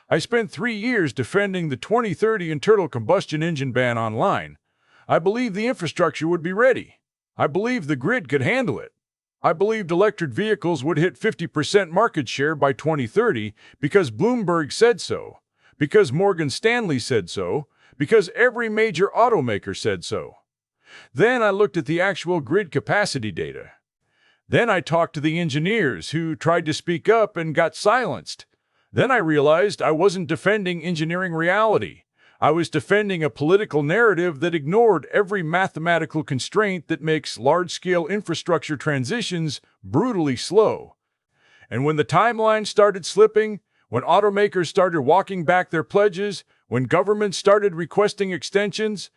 I spent 3 years defending the 2030 internal combustion engine ban online. I believed the infrastructure would be ready. I believed the grid could handle it. I believed electric vehicles would hit 50% market share by 2030 because Bloomberg said so, because Morgan Stanley said so, because every major automaker said so. Then I looked at the actual grid capacity data. Then I talked to the engineers who tried to speak up and got silenced. Then I realized I wasn't defending engineering reality. I was defending a political narrative that ignored every mathematical constraint that makes large-scale infrastructure transitions brutally slow. And when the timeline started slipping, when automakers started walking back their pledges, when governments started requesting extensions,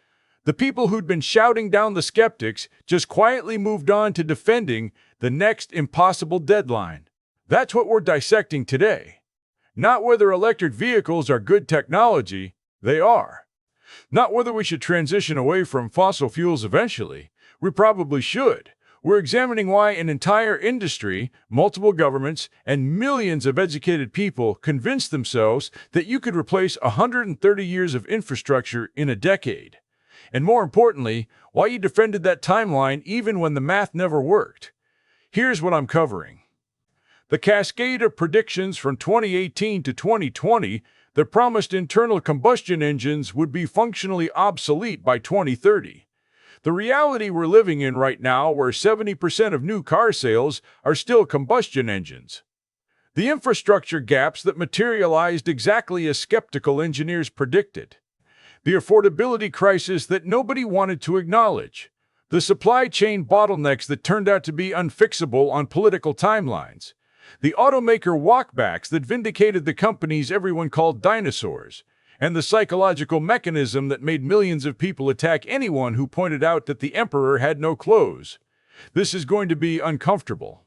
the people who'd been shouting down the skeptics just quietly moved on to defending the next impossible deadline. That's what we're dissecting today. Not whether electric vehicles are good technology. They are. Not whether we should transition away from fossil fuels eventually. We probably should. We're examining why an entire industry, multiple governments, and millions of educated people convinced themselves that you could replace 130 years of infrastructure in a decade. And more importantly, why you defended that timeline even when the math never worked. Here's what I'm covering. The cascade of predictions from 2018 to 2020 that promised internal combustion engines would be functionally obsolete by 2030. The reality we're living in right now, where 70% of new car sales are still combustion engines. The infrastructure gaps that materialized exactly as skeptical engineers predicted. The affordability crisis that nobody wanted to acknowledge. The supply chain bottlenecks that turned out to be unfixable on political timelines. The automaker walkbacks that vindicated the companies everyone called dinosaurs, and the psychological mechanism that made millions of people attack anyone who pointed out that the emperor had no clothes. This is going to be uncomfortable.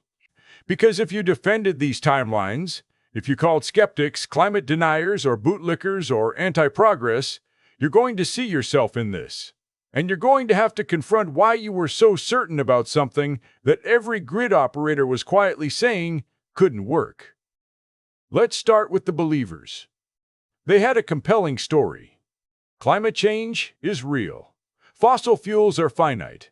Because if you defended these timelines, if you called skeptics climate deniers or bootlickers or anti-progress, you're going to see yourself in this. And you're going to have to confront why you were so certain about something that every grid operator was quietly saying couldn't work. Let's start with the believers. They had a compelling story. Climate change is real. Fossil fuels are finite.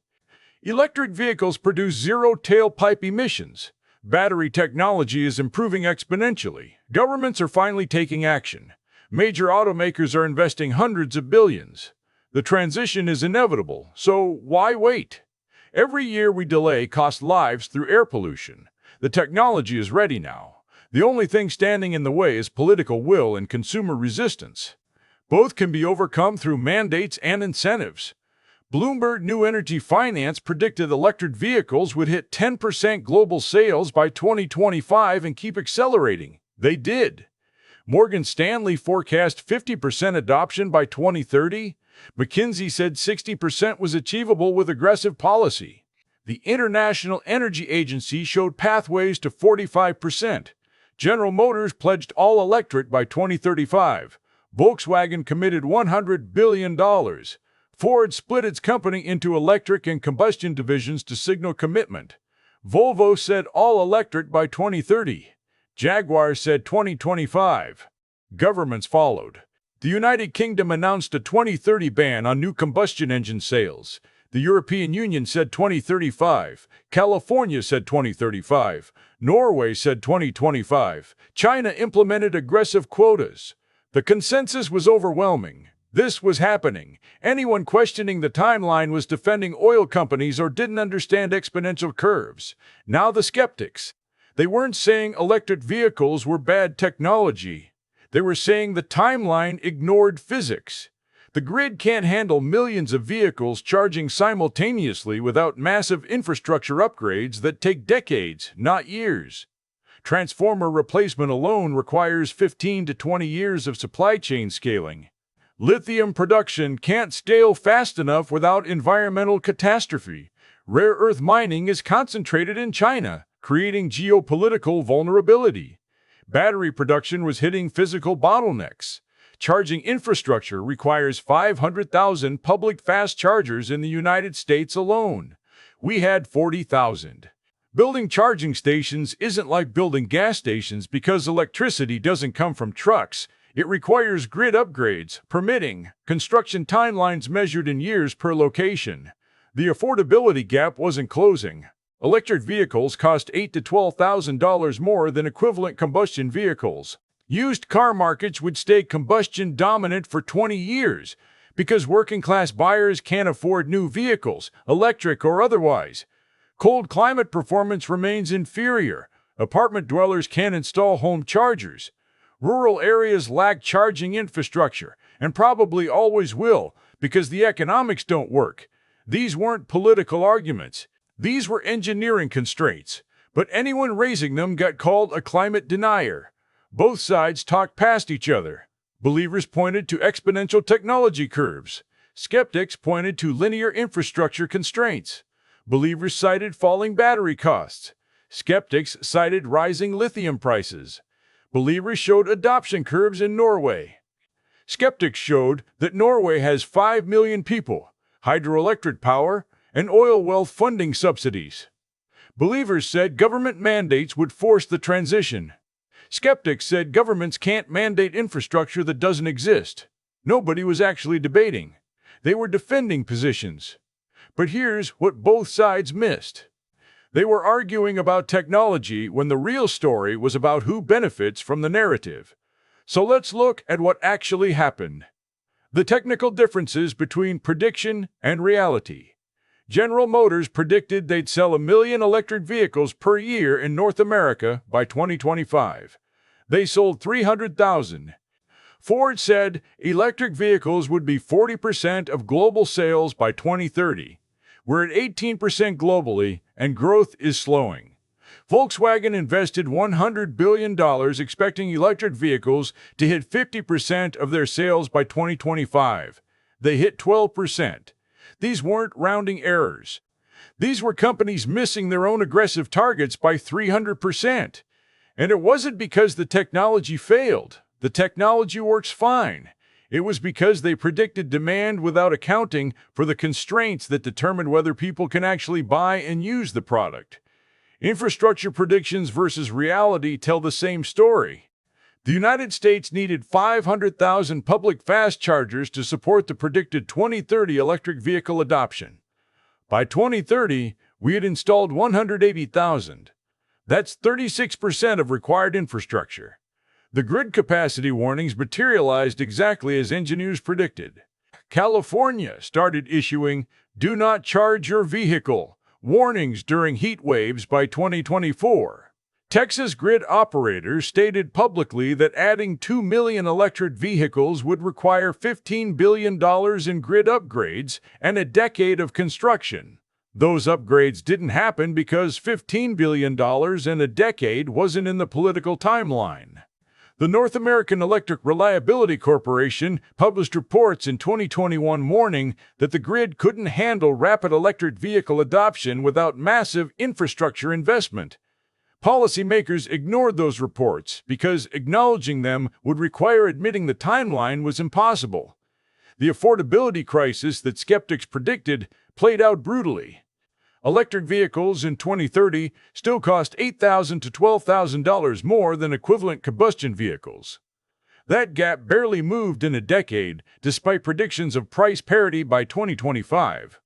Electric vehicles produce zero tailpipe emissions. Battery technology is improving exponentially. Governments are finally taking action. Major automakers are investing hundreds of billions. The transition is inevitable, so why wait? Every year we delay costs lives through air pollution. The technology is ready now. The only thing standing in the way is political will and consumer resistance. Both can be overcome through mandates and incentives. Bloomberg New Energy Finance predicted electric vehicles would hit 10% global sales by 2025 and keep accelerating. They did. Morgan Stanley forecast 50% adoption by 2030. McKinsey said 60% was achievable with aggressive policy. The International Energy Agency showed pathways to 45%. General Motors pledged all electric by 2035. Volkswagen committed $100 billion. Ford split its company into electric and combustion divisions to signal commitment. Volvo said all electric by 2030. Jaguar said 2025. Governments followed. The United Kingdom announced a 2030 ban on new combustion engine sales. The European Union said 2035. California said 2035. Norway said 2025. China implemented aggressive quotas. The consensus was overwhelming. This was happening. Anyone questioning the timeline was defending oil companies or didn't understand exponential curves. Now the skeptics. They weren't saying electric vehicles were bad technology. They were saying the timeline ignored physics. The grid can't handle millions of vehicles charging simultaneously without massive infrastructure upgrades that take decades, not years. Transformer replacement alone requires 15 to 20 years of supply chain scaling. Lithium production can't scale fast enough without environmental catastrophe. Rare earth mining is concentrated in China, creating geopolitical vulnerability. Battery production was hitting physical bottlenecks. Charging infrastructure requires 500,000 public fast chargers in the United States alone. We had 40,000. Building charging stations isn't like building gas stations because electricity doesn't come from trucks. It requires grid upgrades, permitting, construction timelines measured in years per location. The affordability gap wasn't closing. Electric vehicles cost $8,000 to $12,000 more than equivalent combustion vehicles. Used car markets would stay combustion dominant for 20 years because working-class buyers can't afford new vehicles, electric or otherwise. Cold climate performance remains inferior. Apartment dwellers can't install home chargers. Rural areas lack charging infrastructure, and probably always will, because the economics don't work. These weren't political arguments. These were engineering constraints, but anyone raising them got called a climate denier. Both sides talked past each other. Believers pointed to exponential technology curves. Skeptics pointed to linear infrastructure constraints. Believers cited falling battery costs. Skeptics cited rising lithium prices. Believers showed adoption curves in Norway. Skeptics showed that Norway has 5 million people, hydroelectric power, and oil wealth funding subsidies. Believers said government mandates would force the transition. Skeptics said governments can't mandate infrastructure that doesn't exist. Nobody was actually debating. They were defending positions. But here's what both sides missed. They were arguing about technology when the real story was about who benefits from the narrative. So let's look at what actually happened. The technical differences between prediction and reality. General Motors predicted they'd sell 1 million electric vehicles per year in North America by 2025. They sold 300,000. Ford said electric vehicles would be 40% of global sales by 2030. We're at 18% globally, and growth is slowing. Volkswagen invested $100 billion expecting electric vehicles to hit 50% of their sales by 2025. They hit 12%. These weren't rounding errors. These were companies missing their own aggressive targets by 300%. And it wasn't because the technology failed. The technology works fine. It was because they predicted demand without accounting for the constraints that determine whether people can actually buy and use the product. Infrastructure predictions versus reality tell the same story. The United States needed 500,000 public fast chargers to support the predicted 2030 electric vehicle adoption. By 2030, we had installed 180,000. That's 36% of required infrastructure. The grid capacity warnings materialized exactly as engineers predicted. California started issuing "Do not charge your vehicle" warnings during heat waves by 2024. Texas grid operators stated publicly that adding 2 million electric vehicles would require $15 billion in grid upgrades and a decade of construction. Those upgrades didn't happen because $15 billion in a decade wasn't in the political timeline. The North American Electric Reliability Corporation published reports in 2021 warning that the grid couldn't handle rapid electric vehicle adoption without massive infrastructure investment. Policymakers ignored those reports because acknowledging them would require admitting the timeline was impossible. The affordability crisis that skeptics predicted played out brutally. Electric vehicles in 2030 still cost $8,000 to $12,000 more than equivalent combustion vehicles. That gap barely moved in a decade, despite predictions of price parity by 2025.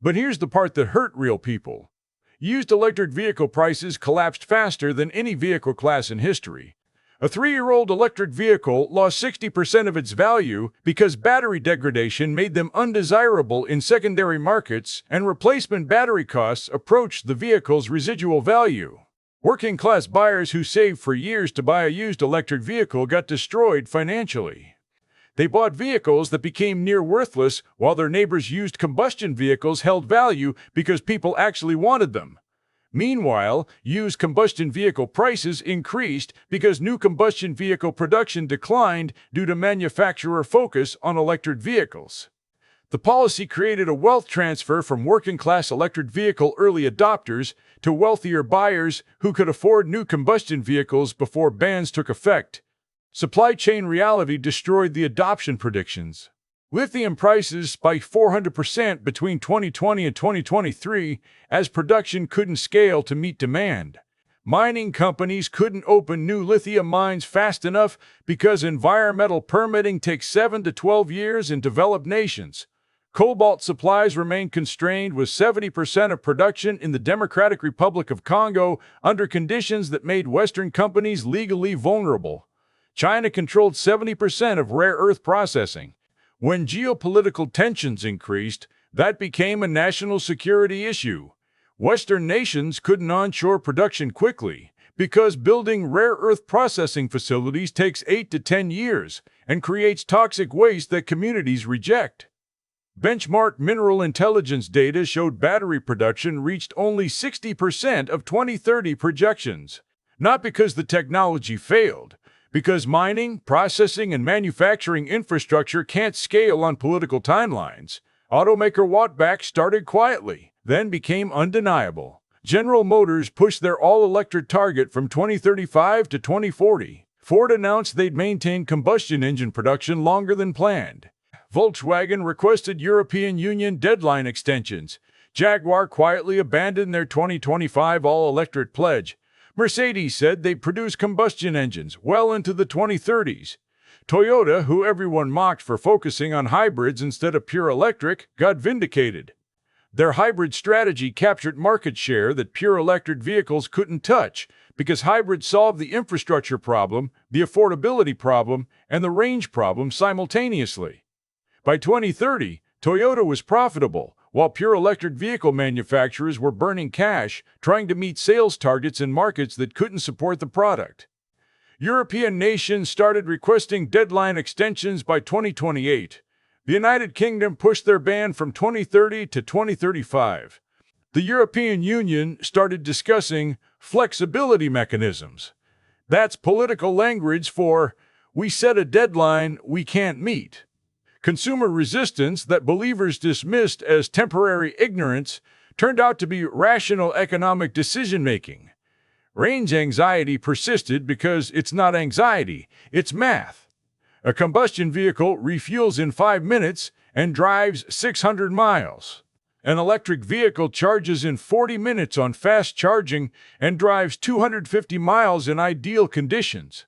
But here's the part that hurt real people. Used electric vehicle prices collapsed faster than any vehicle class in history. A 3-year-old electric vehicle lost 60% of its value because battery degradation made them undesirable in secondary markets and replacement battery costs approached the vehicle's residual value. Working-class buyers who saved for years to buy a used electric vehicle got destroyed financially. They bought vehicles that became near worthless while their neighbors' used combustion vehicles held value because people actually wanted them. Meanwhile, used combustion vehicle prices increased because new combustion vehicle production declined due to manufacturer focus on electric vehicles. The policy created a wealth transfer from working-class electric vehicle early adopters to wealthier buyers who could afford new combustion vehicles before bans took effect. Supply chain reality destroyed the adoption predictions. Lithium prices spiked 400% between 2020 and 2023 as production couldn't scale to meet demand. Mining companies couldn't open new lithium mines fast enough because environmental permitting takes 7 to 12 years in developed nations. Cobalt supplies remain constrained, with 70% of production in the Democratic Republic of Congo under conditions that made Western companies legally vulnerable. China controlled 70% of rare earth processing. When geopolitical tensions increased, that became a national security issue. Western nations couldn't onshore production quickly because building rare earth processing facilities takes 8 to 10 years and creates toxic waste that communities reject. Benchmark mineral intelligence data showed battery production reached only 60% of 2030 projections. Not because the technology failed, because mining, processing, and manufacturing infrastructure can't scale on political timelines. Automaker Wattback started quietly, then became undeniable. General Motors pushed their all-electric target from 2035 to 2040. Ford announced they'd maintain combustion engine production longer than planned. Volkswagen requested European Union deadline extensions. Jaguar quietly abandoned their 2025 all-electric pledge. Mercedes said they'd produce combustion engines well into the 2030s. Toyota, who everyone mocked for focusing on hybrids instead of pure electric, got vindicated. Their hybrid strategy captured market share that pure electric vehicles couldn't touch because hybrids solved the infrastructure problem, the affordability problem, and the range problem simultaneously. By 2030, Toyota was profitable, while pure electric vehicle manufacturers were burning cash trying to meet sales targets in markets that couldn't support the product. European nations started requesting deadline extensions by 2028. The United Kingdom pushed their ban from 2030 to 2035. The European Union started discussing flexibility mechanisms. That's political language for, we set a deadline we can't meet. Consumer resistance that believers dismissed as temporary ignorance turned out to be rational economic decision-making. Range anxiety persisted because it's not anxiety, it's math. A combustion vehicle refuels in 5 minutes and drives 600 miles. An electric vehicle charges in 40 minutes on fast charging and drives 250 miles in ideal conditions.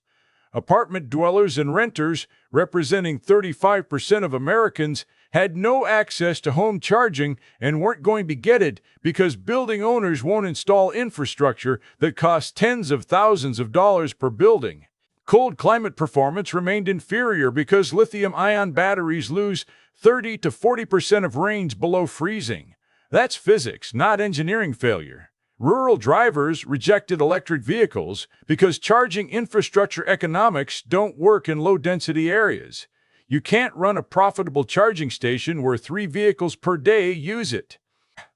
Apartment dwellers and renters, representing 35% of Americans, had no access to home charging and weren't going to get it because building owners won't install infrastructure that costs tens of thousands of dollars per building. Cold climate performance remained inferior because lithium-ion batteries lose 30 to 40% of range below freezing. That's physics, not engineering failure. Rural drivers rejected electric vehicles because charging infrastructure economics don't work in low-density areas. You can't run a profitable charging station where 3 vehicles per day use it.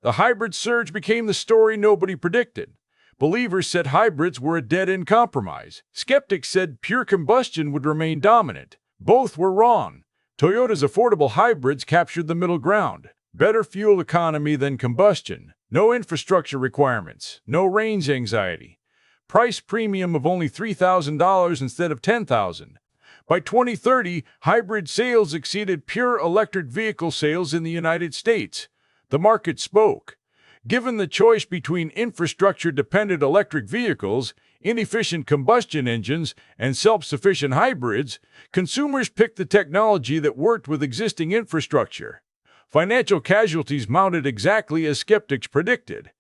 The hybrid surge became the story nobody predicted. Believers said hybrids were a dead-end compromise. Skeptics said pure combustion would remain dominant. Both were wrong. Toyota's affordable hybrids captured the middle ground. Better fuel economy than combustion. No infrastructure requirements. No range anxiety. Price premium of only $3,000 instead of $10,000. By 2030, hybrid sales exceeded pure electric vehicle sales in the United States. The market spoke. Given the choice between infrastructure-dependent electric vehicles, inefficient combustion engines, and self-sufficient hybrids, consumers picked the technology that worked with existing infrastructure. Financial casualties mounted exactly as skeptics predicted.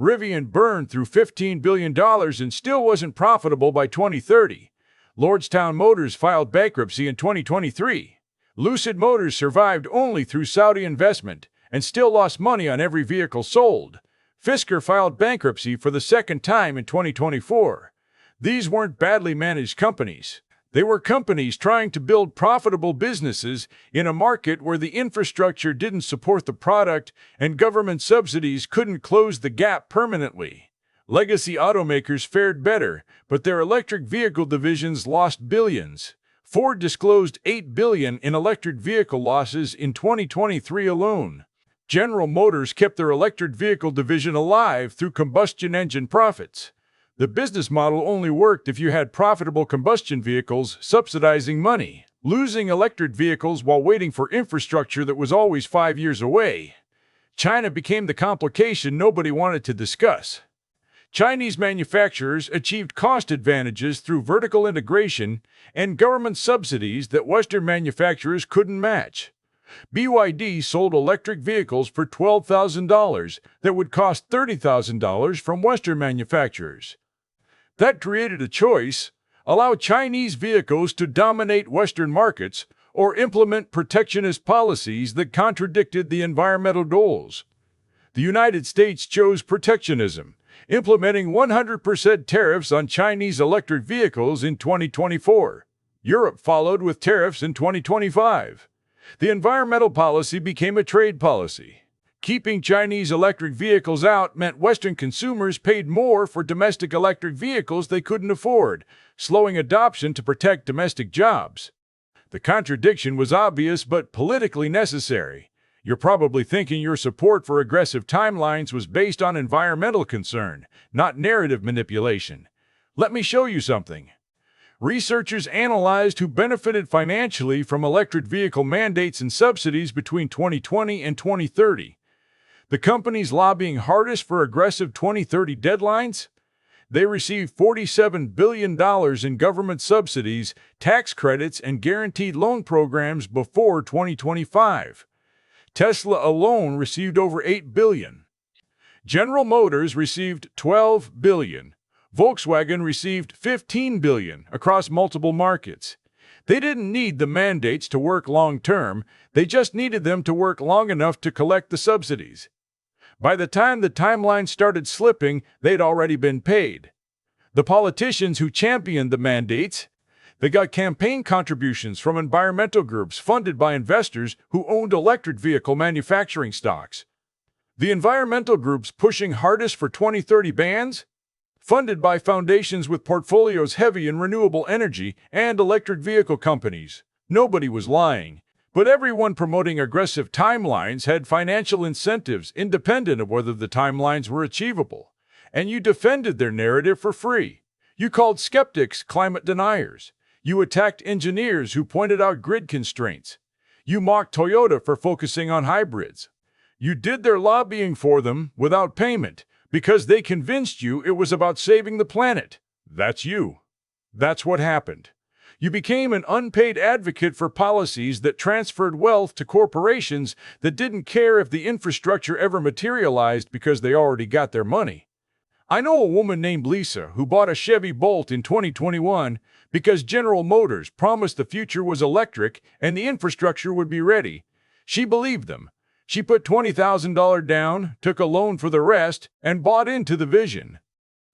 Rivian burned through $15 billion and still wasn't profitable by 2030. Lordstown Motors filed bankruptcy in 2023. Lucid Motors survived only through Saudi investment and still lost money on every vehicle sold. Fisker filed bankruptcy for the second time in 2024. These weren't badly managed companies. They were companies trying to build profitable businesses in a market where the infrastructure didn't support the product and government subsidies couldn't close the gap permanently. Legacy automakers fared better, but their electric vehicle divisions lost billions. Ford disclosed $8 billion in electric vehicle losses in 2023 alone. General Motors kept their electric vehicle division alive through combustion engine profits. The business model only worked if you had profitable combustion vehicles subsidizing money, losing electric vehicles while waiting for infrastructure that was always 5 years away. China became the complication nobody wanted to discuss. Chinese manufacturers achieved cost advantages through vertical integration and government subsidies that Western manufacturers couldn't match. BYD sold electric vehicles for $12,000 that would cost $30,000 from Western manufacturers. That created a choice: allow Chinese vehicles to dominate Western markets or implement protectionist policies that contradicted the environmental goals. The United States chose protectionism, implementing 100% tariffs on Chinese electric vehicles in 2024. Europe followed with tariffs in 2025. The environmental policy became a trade policy. Keeping Chinese electric vehicles out meant Western consumers paid more for domestic electric vehicles they couldn't afford, slowing adoption to protect domestic jobs. The contradiction was obvious but politically necessary. You're probably thinking your support for aggressive timelines was based on environmental concern, not narrative manipulation. Let me show you something. Researchers analyzed who benefited financially from electric vehicle mandates and subsidies between 2020 and 2030. The companies lobbying hardest for aggressive 2030 deadlines? They received $47 billion in government subsidies, tax credits, and guaranteed loan programs before 2025. Tesla alone received over $8 billion. General Motors received $12 billion. Volkswagen received $15 billion across multiple markets. They didn't need the mandates to work long-term, they just needed them to work long enough to collect the subsidies. By the time the timeline started slipping, they'd already been paid. The politicians who championed the mandates, they got campaign contributions from environmental groups funded by investors who owned electric vehicle manufacturing stocks. The environmental groups pushing hardest for 2030 bans? Funded by foundations with portfolios heavy in renewable energy and electric vehicle companies. Nobody was lying, but everyone promoting aggressive timelines had financial incentives independent of whether the timelines were achievable. And you defended their narrative for free. You called skeptics climate deniers. You attacked engineers who pointed out grid constraints. You mocked Toyota for focusing on hybrids. You did their lobbying for them without payment because they convinced you it was about saving the planet. That's you. That's what happened. You became an unpaid advocate for policies that transferred wealth to corporations that didn't care if the infrastructure ever materialized because they already got their money. I know a woman named Lisa who bought a Chevy Bolt in 2021 because General Motors promised the future was electric and the infrastructure would be ready. She believed them. She put $20,000 down, took a loan for the rest, and bought into the vision.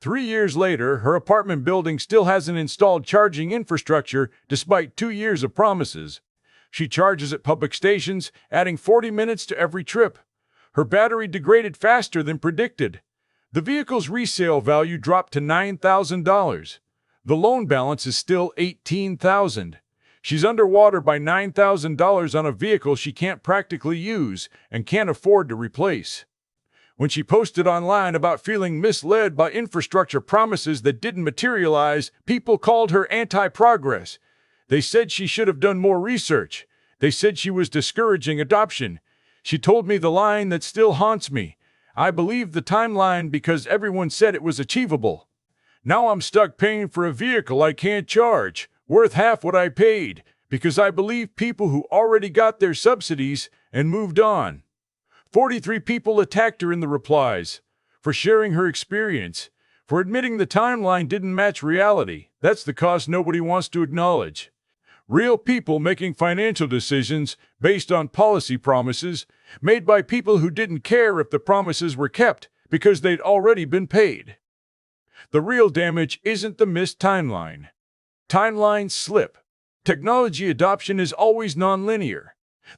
3 years later, her apartment building still hasn't installed charging infrastructure despite 2 years of promises. She charges at public stations, adding 40 minutes to every trip. Her battery degraded faster than predicted. The vehicle's resale value dropped to $9,000. The loan balance is still $18,000. She's underwater by $9,000 on a vehicle she can't practically use and can't afford to replace. When she posted online about feeling misled by infrastructure promises that didn't materialize, people called her anti-progress. They said she should have done more research. They said she was discouraging adoption. She told me the line that still haunts me. I believed the timeline because everyone said it was achievable. Now I'm stuck paying for a vehicle I can't charge, worth half what I paid, because I believe people who already got their subsidies and moved on. 43 people attacked her in the replies for sharing her experience, for admitting the timeline didn't match reality. That's the cost nobody wants to acknowledge. Real people making financial decisions based on policy promises made by people who didn't care if the promises were kept because they'd already been paid. The real damage isn't the missed timeline. Timelines slip. Technology adoption is always nonlinear.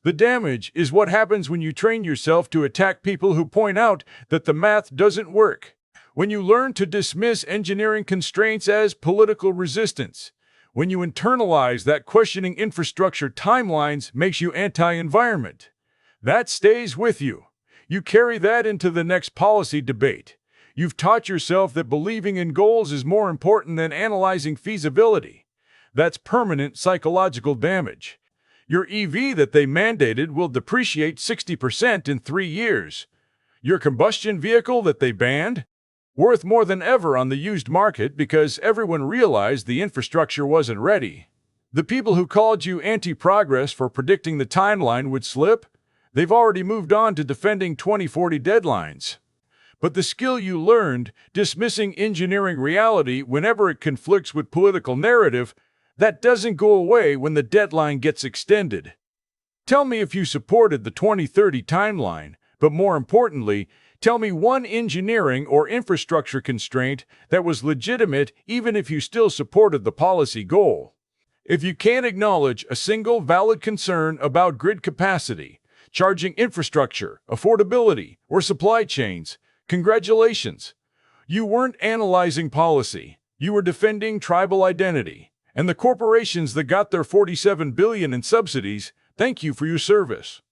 The damage is what happens when you train yourself to attack people who point out that the math doesn't work. When you learn to dismiss engineering constraints as political resistance. When you internalize that questioning infrastructure timelines makes you anti-environment. That stays with you. You carry that into the next policy debate. You've taught yourself that believing in goals is more important than analyzing feasibility. That's permanent psychological damage. Your EV that they mandated will depreciate 60% in 3 years. Your combustion vehicle that they banned? worth more than ever on the used market because everyone realized the infrastructure wasn't ready. The people who called you anti-progress for predicting the timeline would slip, they've already moved on to defending 2040 deadlines. But the skill you learned, dismissing engineering reality whenever it conflicts with political narrative, that doesn't go away when the deadline gets extended. Tell me if you supported the 2030 timeline, but more importantly, tell me one engineering or infrastructure constraint that was legitimate even if you still supported the policy goal. If you can't acknowledge a single valid concern about grid capacity, charging infrastructure, affordability, or supply chains, congratulations. You weren't analyzing policy, you were defending tribal identity. And the corporations that got their $47 billion in subsidies, thank you for your service.